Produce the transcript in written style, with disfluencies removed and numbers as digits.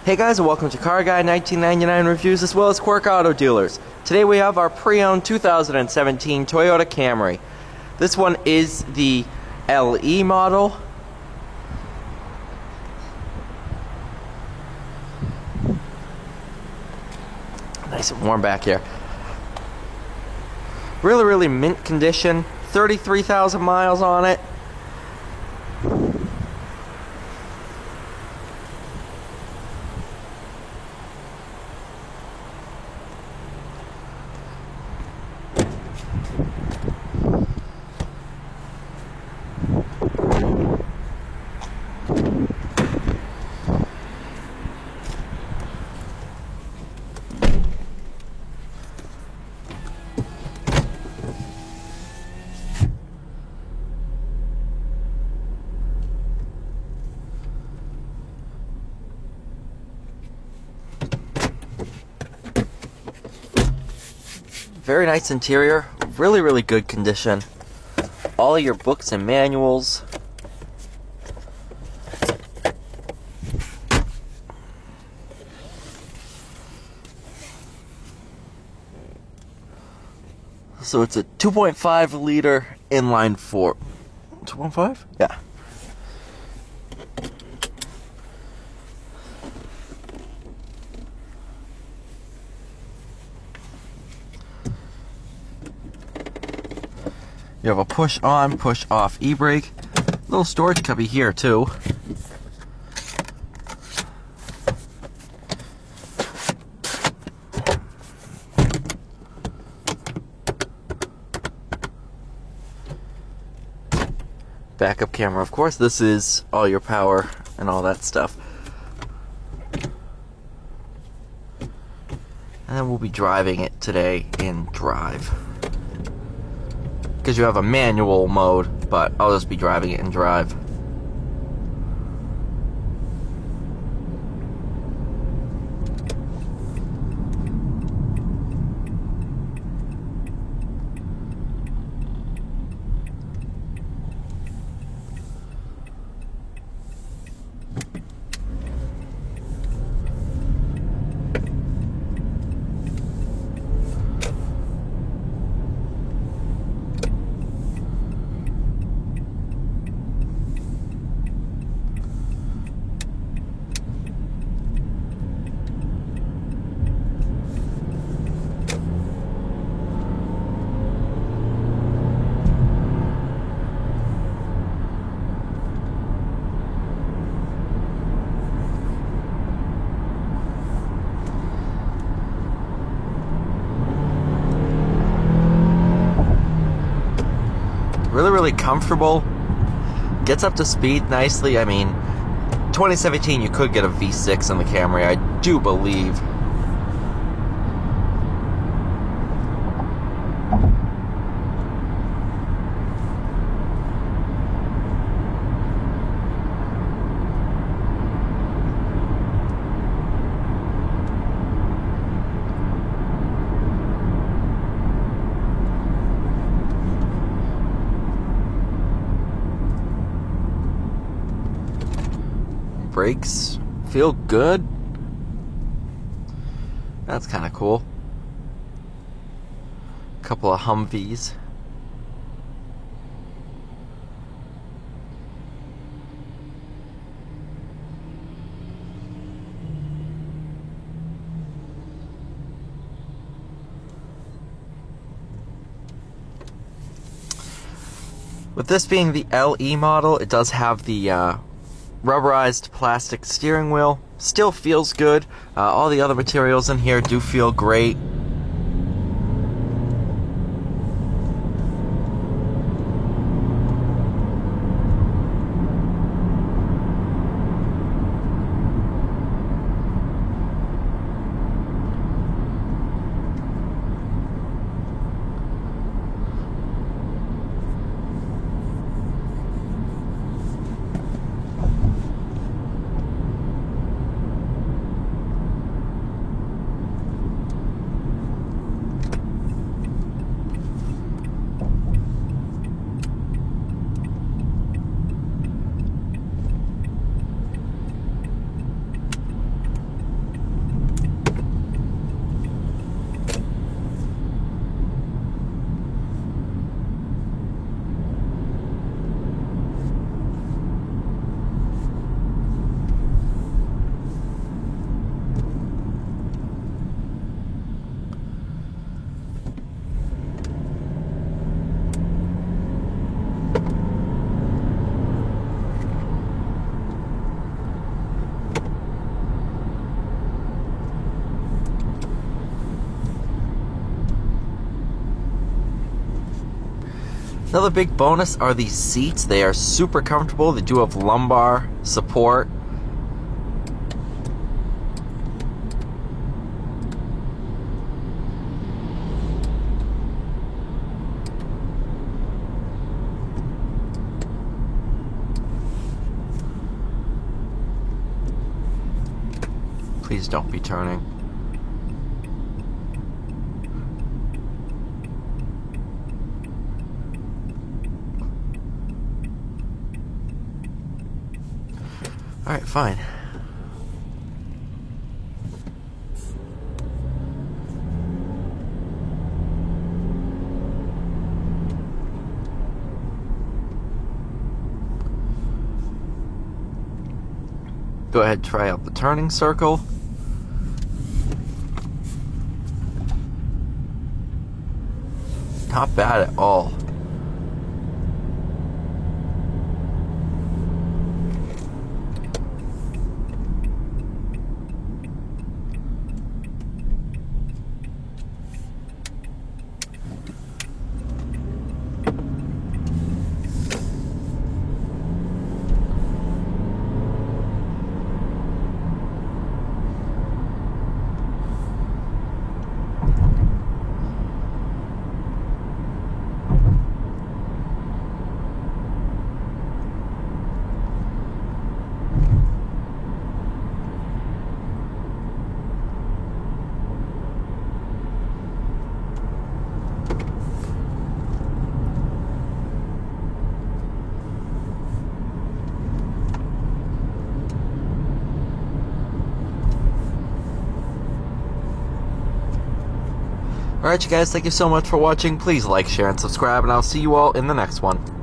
Hey guys, and welcome to Car Guy 1999 Reviews as well as Quirk Auto Dealers. Today we have our pre-owned 2017 Toyota Camry. This one is the LE model. Nice and warm back here. Really mint condition. 33,000 miles on it. Very nice interior, really good condition. All of your books and manuals. So it's a 2.5 liter inline four. 2.5? Yeah. You have a push on, push off e-brake. Little storage cubby here too. Backup camera, of course. This is all your power and all that stuff. And then we'll be driving it today in drive. Because you have a manual mode, but I'll just be driving it in drive. Really comfortable. Gets up to speed nicely. I mean, 2017 you could get a V6 in the Camry, I do believe. Brakes feel good. That's kind of cool. Couple of Humvees. With this being the LE model, it does have the rubberized plastic steering wheel. Still feels good. All the other materials in here do feel great. Another big bonus are these seats. They are super comfortable. They do have lumbar support. Please don't be turning. Alright, fine. Go ahead, try out the turning circle. Not bad at all. Alright, you guys, thank you so much for watching. Please like, share, and subscribe, and I'll see you all in the next one.